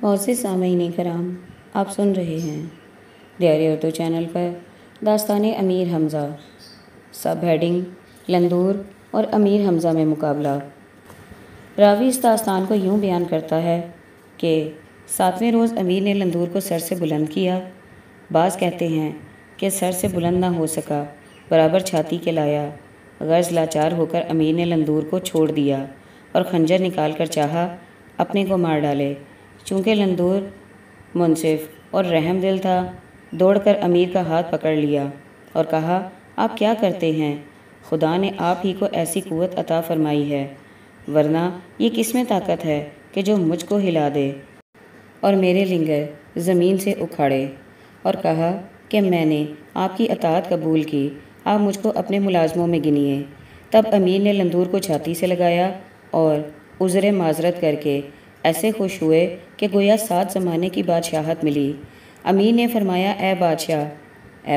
معزز سامعین کرام، آپ سن رہے ہیں ڈیاری اردو چینل پر داستان امیر حمزہ، سب ہیڈنگ لندور اور امیر حمزہ میں مقابلہ۔ راوی اس داستان کو یوں بیان کرتا ہے کہ 7ویں روز امیر نے لندور کو سر سے بلند کیا۔ بعض کہتے ہیں کہ سر سے بلند نہ ہو سکا، برابر چھاتی کے لایا۔ غرض لاچار ہو کر امیر نے لندور کو چھوڑ دیا اور خنجر نکال کر چاہا اپنے کو مار ڈالے۔ چونکہ لندور منصف اور رحم دل تھا، دوڑ کر امیر کا ہاتھ پکڑ لیا اور کہا، آپ کیا کرتے ہیں؟ خدا نے آپ ہی کو ایسی قوت عطا فرمائی ہے، ورنہ یہ کس میں طاقت ہے کہ جو مجھ کو ہلا دے اور میرے لنگر زمین سے اکھاڑے؟ اور کہا کہ میں نے آپ کی اطاعت قبول کی، آپ مجھ کو اپنے ملازموں میں گنیے۔ تب امیر نے لندور کو چھاتی سے لگایا اور عذر معذرت کر کے ایسے خوش ہوئے کہ گویا 7 زمانے کی بادشاہت ملی۔ امیر نے فرمایا، اے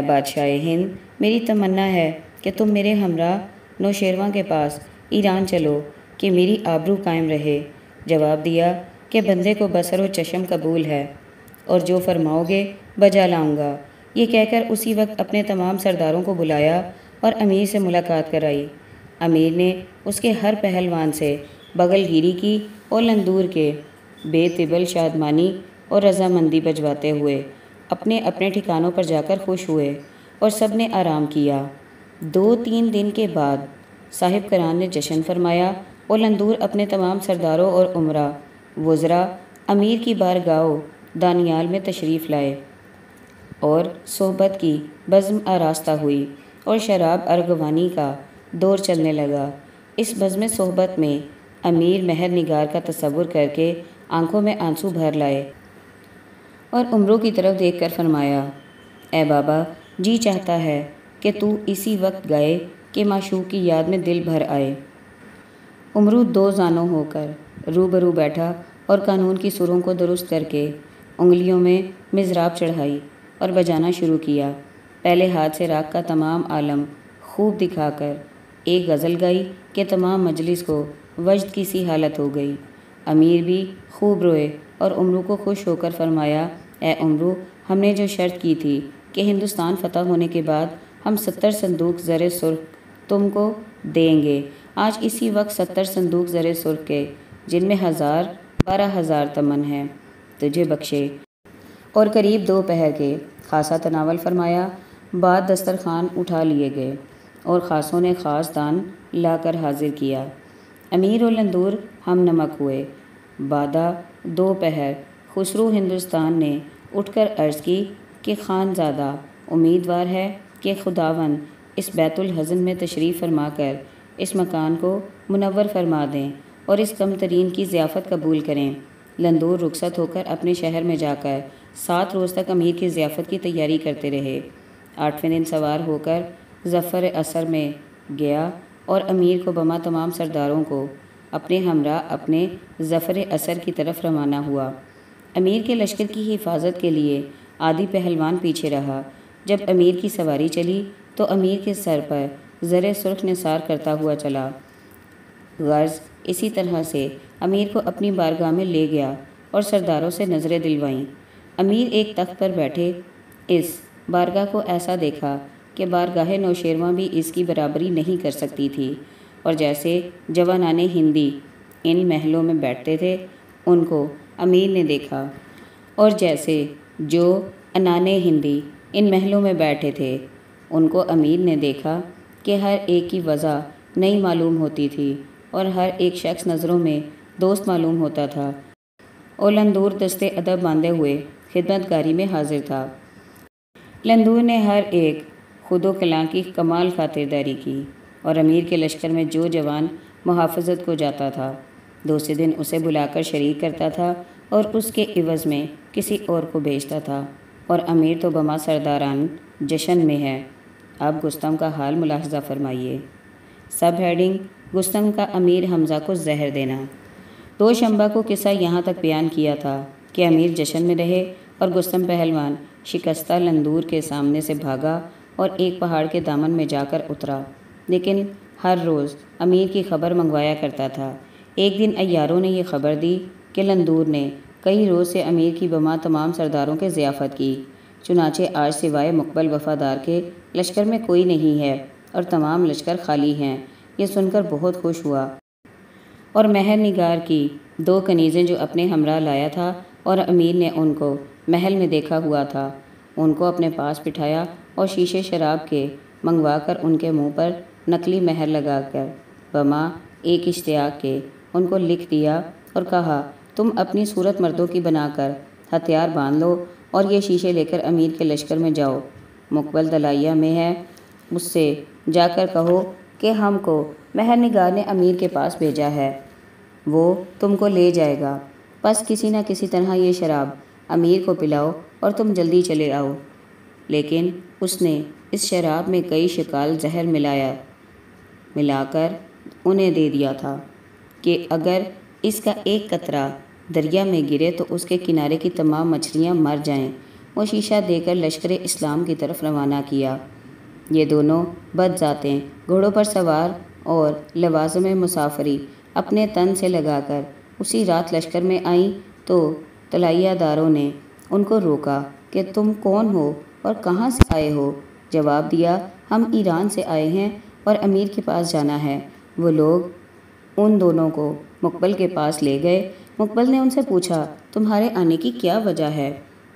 بادشاہ ہند، میری تمنا ہے کہ تم میرے ہمراہ نوشیروان کے پاس ایران چلو کہ میری آبرو قائم رہے۔ جواب دیا کہ بندے کو بصر و چشم قبول ہے اور جو فرماؤ گے بجا لاؤں گا۔ یہ کہہ کر اسی وقت اپنے تمام سرداروں کو بلایا اور امیر سے ملاقات کرائی۔ امیر نے اس کے ہر پہلوان سے بغل گیری کی اور لندور کے بے طبل شادمانی اور رضامندی بجواتے ہوئے اپنے اپنے ٹھکانوں پر جا کر خوش ہوئے اور سب نے آرام کیا۔ 2-3 دن کے بعد صاحب کران نے جشن فرمایا اور لندور اپنے تمام سرداروں اور امراء وزراء امیر کی بارگاہ دانیال میں تشریف لائے اور صحبت کی بزم آراستہ ہوئی اور شراب ارغوانی کا دور چلنے لگا۔ اس بزم صحبت میں امیر مہر نگار کا تصور کر کے آنکھوں میں آنسو بھر لائے اور امروں کی طرف دیکھ کر فرمایا، اے بابا، جی چاہتا ہے کہ تو اسی وقت گائے کہ معشوق کی یاد میں دل بھر آئے۔ امرو 2 زانوں ہو کر روبرو بیٹھا اور قانون کی سروں کو درست کر کے انگلیوں میں مضراب چڑھائی اور بجانا شروع کیا۔ پہلے ہاتھ سے راگ کا تمام عالم خوب دکھا کر ایک غزل گائی کہ تمام مجلس کو وجد کی سی حالت ہو گئی۔ امیر بھی خوب روئے اور امرو کو خوش ہو کر فرمایا، اے امرو، ہم نے جو شرط کی تھی کہ ہندوستان فتح ہونے کے بعد ہم 70 صندوق زر سرخ تم کو دیں گے، آج اسی وقت 70 صندوق زر سرخ کے، جن میں 12,000 تمن ہے، تجھے بخشے۔ اور قریب 2 پہر کے خاصا تناول فرمایا۔ بعد دسترخوان اٹھا لیے گئے اور خاصوں نے خاص دان لا کر حاضر کیا۔ امیر و لندور ہم نمک ہوئے۔ بعدہ 2 پہر خسرو ہندوستان نے اٹھ کر عرض کی کہ خان زادہ امیدوار ہے کہ خداوند اس بیت الحزن میں تشریف فرما کر اس مکان کو منور فرما دیں اور اس کم ترین کی ضیافت قبول کریں۔ لندور رخصت ہو کر اپنے شہر میں جا کر 7 روز تک امیر کی ضیافت کی تیاری کرتے رہے۔ 8ویں دن سوار ہو کر ظفر اثر میں گیا اور امیر کو بما تمام سرداروں کو اپنے ہمراہ اپنے ظفر اثر کی طرف روانہ ہوا۔ امیر کے لشکر کی حفاظت کے لیے عادی پہلوان پیچھے رہا۔ جب امیر کی سواری چلی تو امیر کے سر پر زر سرخ نثار کرتا ہوا چلا۔ غرض اسی طرح سے امیر کو اپنی بارگاہ میں لے گیا اور سرداروں سے نظریں دلوائیں۔ امیر ایک تخت پر بیٹھے اس بارگاہ کو ایسا دیکھا کہ بارگاہ نوشیروان بھی اس کی برابری نہیں کر سکتی تھی، اور جیسے جوانان ہندی ان محلوں میں بیٹھتے تھے ان کو امیر نے دیکھا، اور جیسے جو انان ہندی ان محلوں میں بیٹھے تھے ان کو امیر نے دیکھا کہ ہر ایک کی وضع نئی معلوم ہوتی تھی اور ہر ایک شخص نظروں میں دوست معلوم ہوتا تھا، اور لندور دستے ادب باندھے ہوئے خدمت گاری میں حاضر تھا۔ لندور نے ہر ایک خود و کلاں کی کمال خاطرداری کی اور امیر کے لشکر میں جو جوان محافظت کو جاتا تھا دوسرے دن اسے بلا کر شریک کرتا تھا اور اس کے عوض میں کسی اور کو بھیجتا تھا، اور امیر تو بما سرداران جشن میں ہے۔ اب گستم کا حال ملاحظہ فرمائیے۔ سب ہیڈنگ گستم کا امیر حمزہ کو زہر دینا۔ 2 شنبہ کو قصہ یہاں تک بیان کیا تھا کہ امیر جشن میں رہے اور گستم پہلوان شکستہ لندور کے سامنے سے بھاگا اور ایک پہاڑ کے دامن میں جا کر اترا، لیکن ہر روز امیر کی خبر منگوایا کرتا تھا۔ ایک دن عیاروں نے یہ خبر دی کہ لندور نے کئی روز سے امیر کی بما تمام سرداروں کے ضیافت کی، چنانچہ آج سوائے مقبل وفادار کے لشکر میں کوئی نہیں ہے اور تمام لشکر خالی ہیں۔ یہ سن کر بہت خوش ہوا اور مہر نگار کی 2 کنیزیں جو اپنے ہمراہ لایا تھا اور امیر نے ان کو محل میں دیکھا ہوا تھا، ان کو اپنے پاس بٹھایا اور شیشے شراب کے منگوا کر ان کے منہ پر نقلی مہر لگا کر بما ایک اشتیاق کے ان کو لکھ دیا اور کہا، تم اپنی صورت مردوں کی بنا کر ہتھیار باندھ لو اور یہ شیشے لے کر امیر کے لشکر میں جاؤ۔ مقبل دلائیہ میں ہے، اس سے جا کر کہو کہ ہم کو مہر نگار نے امیر کے پاس بھیجا ہے، وہ تم کو لے جائے گا، پس کسی نہ کسی طرح یہ شراب امیر کو پلاؤ اور تم جلدی چلے آؤ۔ لیکن اس نے اس شراب میں کئی شکال زہر ملا کر انہیں دے دیا تھا کہ اگر اس کا ایک قطرہ دریا میں گرے تو اس کے کنارے کی تمام مچھلیاں مر جائیں۔ وہ شیشہ دے کر لشکر اسلام کی طرف روانہ کیا۔ یہ دونوں بد ذاتیں گھوڑوں پر سوار اور لوازم مسافری اپنے تن سے لگا کر اسی رات لشکر میں آئیں تو طلائیہ داروں نے ان کو روکا کہ تم کون ہو اور کہاں سے آئے ہو؟ جواب دیا، ہم ایران سے آئے ہیں اور امیر کے پاس جانا ہے۔ وہ لوگ ان دونوں کو مقبل کے پاس لے گئے۔ مقبل نے ان سے پوچھا، تمہارے آنے کی کیا وجہ ہے؟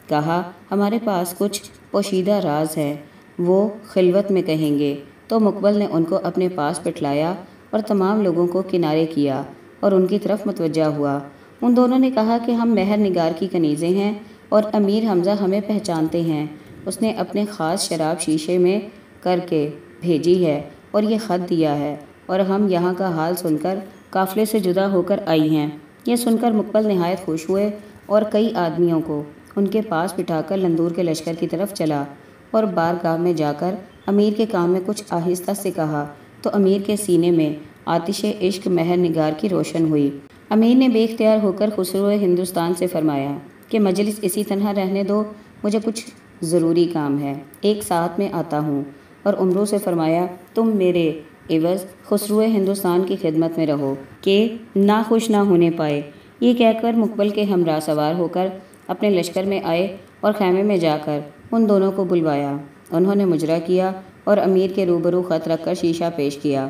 کہا، ہمارے پاس کچھ پوشیدہ راز ہے، وہ خلوت میں کہیں گے۔ تو مقبل نے ان کو اپنے پاس بٹھلایا اور تمام لوگوں کو کنارے کیا اور ان کی طرف متوجہ ہوا۔ ان دونوں نے کہا کہ ہم مہر نگار کی کنیزیں ہیں اور امیر حمزہ ہمیں پہچانتے ہیں، اس نے اپنے خاص شراب شیشے میں کر کے بھیجی ہے اور یہ خط دیا ہے، اور ہم یہاں کا حال سن کر قافلے سے جدا ہو کر آئی ہیں۔ یہ سن کر مقبل نہایت خوش ہوئے اور کئی آدمیوں کو ان کے پاس بٹھا کر لندور کے لشکر کی طرف چلا اور بارگاہ میں جا کر امیر کے کان میں کچھ آہستہ سے کہا تو امیر کے سینے میں آتش عشق مہر نگار کی روشن ہوئی۔ امیر نے بے اختیار ہو کر خسرو ہندوستان سے فرمایا کہ مجلس اسی طرح رہنے دو، مجھے کچھ ضروری کام ہے، ایک ساتھ میں آتا ہوں۔ اور عمرو سے فرمایا، تم میرے عوض خسرو ہندوستان کی خدمت میں رہو کہ ناخوش نہ ہونے پائے۔ یہ کہہ کر مقبل کے ہمراہ سوار ہو کر اپنے لشکر میں آئے اور خیمے میں جا کر ان دونوں کو بلوایا۔ انہوں نے مجرا کیا اور امیر کے روبرو خط رکھ کر شیشہ پیش کیا۔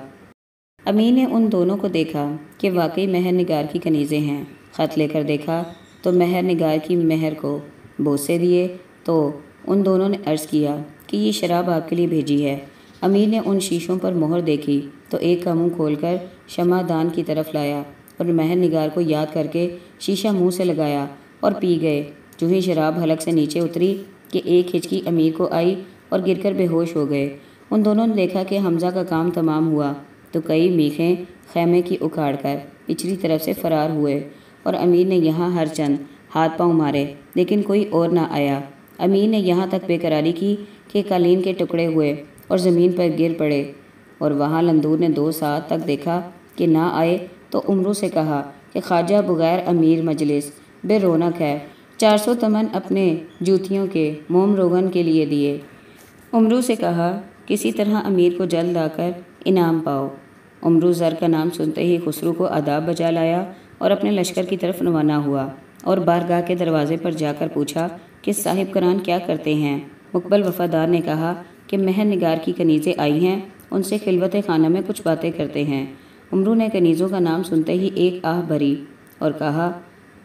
امیر نے ان دونوں کو دیکھا کہ واقعی مہر نگار کی کنیزیں ہیں۔ خط لے کر دیکھا تو مہر نگار کی مہر کو بوسے دیے تو ان دونوں نے عرض کیا کہ یہ شراب آپ کے لیے بھیجی ہے۔ امیر نے ان شیشوں پر مہر دیکھی تو ایک کا منہ کھول کر شمع دان کی طرف لایا اور مہر نگار کو یاد کر کے شیشہ منہ سے لگایا اور پی گئے۔ جو ہی شراب حلق سے نیچے اتری کہ ایک ہچکی امیر کو آئی اور گر کر بے ہوش ہو گئے۔ ان دونوں نے دیکھا کہ حمزہ کا کام تمام ہوا تو کئی میخیں خیمے کی اکھاڑ کر پچھلی طرف سے فرار ہوئے اور امیر نے یہاں ہر چند ہاتھ پاؤں مارے لیکن کوئی اور نہ آیا۔ امیر نے یہاں تک بے قراری کی کہ قالین کے ٹکڑے ہوئے اور زمین پر گر پڑے، اور وہاں لندور نے 2 ساعت تک دیکھا کہ نہ آئے تو عمرو سے کہا کہ خواجہ بغیر امیر مجلس بے رونق ہے، 400 تمن اپنے جوتیوں کے موم روغن کے لیے دیے۔ عمرو سے کہا، کسی طرح امیر کو جلد لا کر انعام پاؤ۔ عمرو زر کا نام سنتے ہی خسرو کو آداب بجا لایا اور اپنے لشکر کی طرف روانہ ہوا اور بارگاہ کے دروازے پر جا کر پوچھا کہ صاحب کران کیا کرتے ہیں؟ مقبل وفادار نے کہا کہ مہر نگار کی کنیزیں آئی ہیں، ان سے خلوت خانہ میں کچھ باتیں کرتے ہیں۔ عمرو نے کنیزوں کا نام سنتے ہی ایک آہ بھری اور کہا،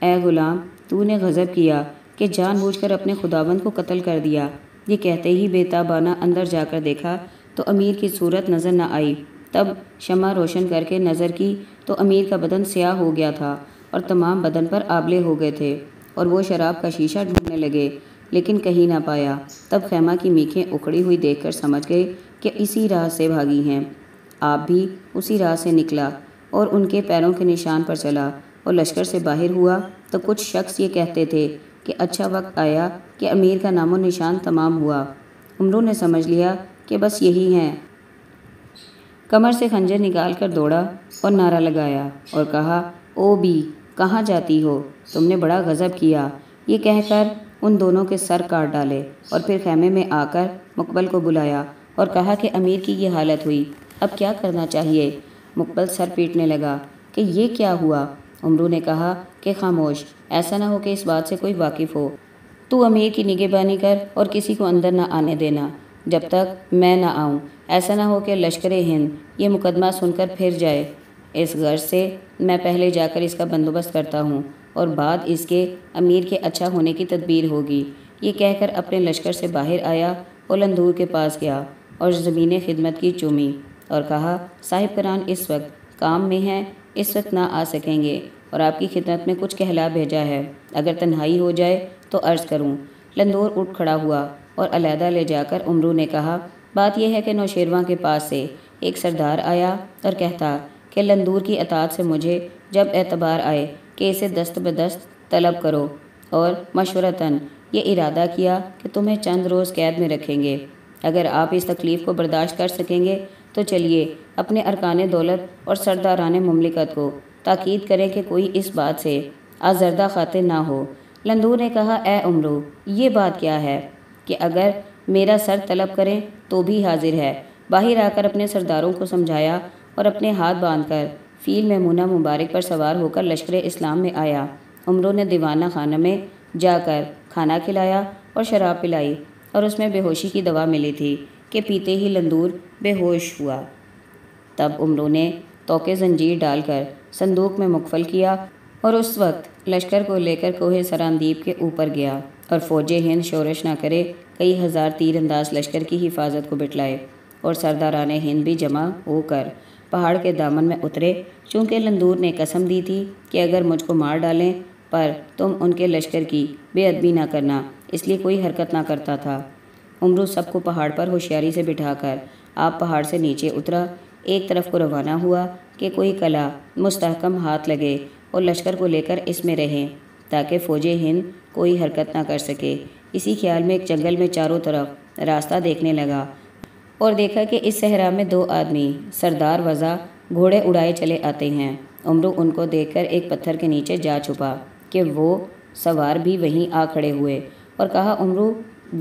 اے غلام، تو نے غضب کیا کہ جان بوجھ کر اپنے خداوند کو قتل کر دیا۔ یہ کہتے ہی بے تابانہ اندر جا کر دیکھا تو امیر کی صورت نظر نہ آئی۔ تب شمع روشن کر کے نظر کی تو امیر کا بدن سیاہ ہو گیا تھا اور تمام بدن پر آبلے ہو گئے تھے، اور وہ شراب کا شیشہ ڈھونڈنے لگے لیکن کہیں نہ پایا۔ تب خیمہ کی میخیں اکھڑی ہوئی دیکھ کر سمجھ گئے کہ اسی راہ سے بھاگی ہیں۔ آپ بھی اسی راہ سے نکلا اور ان کے پیروں کے نشان پر چلا اور لشکر سے باہر ہوا تو کچھ شخص یہ کہتے تھے کہ اچھا وقت آیا کہ امیر کا نام و نشان تمام ہوا۔ عمرو نے سمجھ لیا کہ بس یہی ہیں، کمر سے خنجر نکال کر دوڑا اور نعرہ لگایا اور کہا، او بی، کہاں جاتی ہو؟ تم نے بڑا غضب کیا۔ یہ کہہ کر ان دونوں کے سر کاٹ ڈالے اور پھر خیمے میں آ کر مقبل کو بلایا اور کہا کہ امیر کی یہ حالت ہوئی، اب کیا کرنا چاہیے؟ مقبل سر پیٹنے لگا کہ یہ کیا ہوا؟ عمرو نے کہا کہ خاموش، ایسا نہ ہو کہ اس بات سے کوئی واقف ہو۔ تو امیر کی نگہبانی کر اور کسی کو اندر نہ آنے دینا جب تک میں نہ آؤں۔ ایسا نہ ہو کہ لشکر ہند یہ مقدمہ سن کر پھر جائے۔ اس غرض سے میں پہلے جا کر اس کا بندوبست کرتا ہوں اور بعد اس کے امیر کے اچھا ہونے کی تدبیر ہوگی۔ یہ کہہ کر اپنے لشکر سے باہر آیا اور لندور کے پاس گیا اور زمین خدمت کی چومی اور کہا، صاحب کران اس وقت کام میں ہیں، اس وقت نہ آ سکیں گے اور آپ کی خدمت میں کچھ کہلا بھیجا ہے، اگر تنہائی ہو جائے تو عرض کروں۔ لندور اٹھ کھڑا ہوا اور علیحدہ لے جا کر عمرو نے کہا، بات یہ ہے کہ نوشیروان کے پاس سے ایک سردار آیا اور کہتا کہ لندور کی اطاعت سے مجھے جب اعتبار آئے کہ اسے دست بدست طلب کرو، اور مشورتاً یہ ارادہ کیا کہ تمہیں چند روز قید میں رکھیں گے۔ اگر آپ اس تکلیف کو برداشت کر سکیں گے تو چلیے اپنے ارکان دولت اور سرداران مملکت کو تاکید کریں کہ کوئی اس بات سے آزردہ خاطر نہ ہو۔ لندور نے کہا، اے عمرو، یہ بات کیا ہے کہ اگر میرا سر طلب کریں تو بھی حاضر ہے۔ باہر آ کر اپنے سرداروں کو سمجھایا اور اپنے ہاتھ باندھ کر فیل میمونہ مبارک پر سوار ہو کر لشکر اسلام میں آیا۔ عمرو نے دیوانہ خانہ میں جا کر کھانا کھلایا اور شراب پلائی، اور اس میں بے ہوشی کی دوا ملی تھی کہ پیتے ہی لندور بے ہوش ہوا۔ تب عمرو نے توقے زنجیر ڈال کر صندوق میں مقفل کیا اور اس وقت لشکر کو لے کر کوہ سراندیپ کے اوپر گیا اور فوج ہند شورش نہ کرے کئی ہزار تیر انداز لشکر کی حفاظت کو بٹلائے، اور سرداران ہند بھی جمع ہو کر پہاڑ کے دامن میں اترے، چونکہ لندور نے قسم دی تھی کہ اگر مجھ کو مار ڈالیں پر تم ان کے لشکر کی بے ادبی نہ کرنا، اس لیے کوئی حرکت نہ کرتا تھا۔ عمرو سب کو پہاڑ پر ہوشیاری سے بٹھا کر آپ پہاڑ سے نیچے اترا، ایک طرف کو روانہ ہوا کہ کوئی قلعہ مستحکم ہاتھ لگے اور لشکر کو لے کر اس میں رہیں تاکہ فوج ہند کوئی حرکت نہ کر سکے۔ اسی خیال میں ایک جنگل میں چاروں طرف راستہ دیکھنے لگا اور دیکھا کہ اس صحرا میں دو آدمی سردار وضع گھوڑے اڑائے چلے آتے ہیں۔ عمرو ان کو دیکھ کر ایک پتھر کے نیچے جا چھپا کہ وہ سوار بھی وہیں آ کھڑے ہوئے اور کہا، عمرو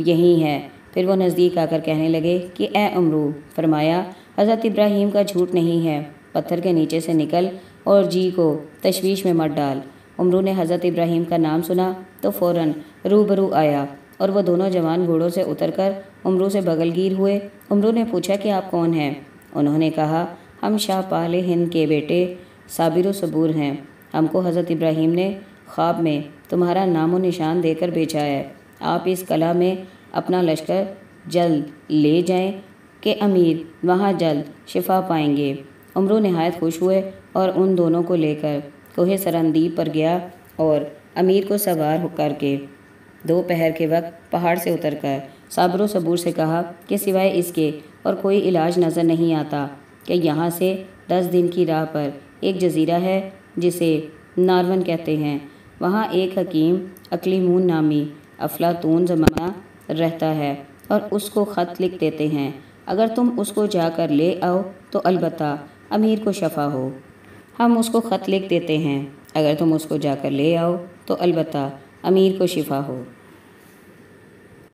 یہی ہے۔ پھر وہ نزدیک آ کر کہنے لگے کہ اے عمرو، فرمایا، حضرت ابراہیم کا جھوٹ نہیں ہے، پتھر کے نیچے سے نکل اور جی کو تشویش میں مت ڈال۔ عمرو نے حضرت ابراہیم کا نام سنا تو فوراً روبرو آیا اور وہ دونوں جوان گھوڑوں سے اتر کر عمرو سے بغل گیر ہوئے۔ عمرو نے پوچھا کہ آپ کون ہیں؟ انہوں نے کہا، ہم شاہ پال ہند کے بیٹے صابر و صبور ہیں، ہم کو حضرت ابراہیم نے خواب میں تمہارا نام و نشان دے کر بھیجا ہے، آپ اس قلعہ میں اپنا لشکر جلد لے جائیں کہ امیر وہاں جلد شفا پائیں گے۔ عمرو نہایت خوش ہوئے اور ان دونوں کو لے کر کوہ سراندیپ پر گیا اور امیر کو سوار کر کے دوپہر کے وقت پہاڑ سے اتر کر صابر و صبور سے کہا کہ سوائے اس کے اور کوئی علاج نظر نہیں آتا کہ یہاں سے 10 دن کی راہ پر ایک جزیرہ ہے جسے نارون کہتے ہیں، وہاں ایک حکیم اکلیمون نامی افلاطون زمانہ رہتا ہے اور اس کو خط لکھ دیتے ہیں، اگر تم اس کو جا کر لے آؤ تو البتہ امیر کو شفا ہو۔ ہم اس کو خط لکھ دیتے ہیں، اگر تم اس کو جا کر لے آؤ تو البتہ امیر کو شفا ہو۔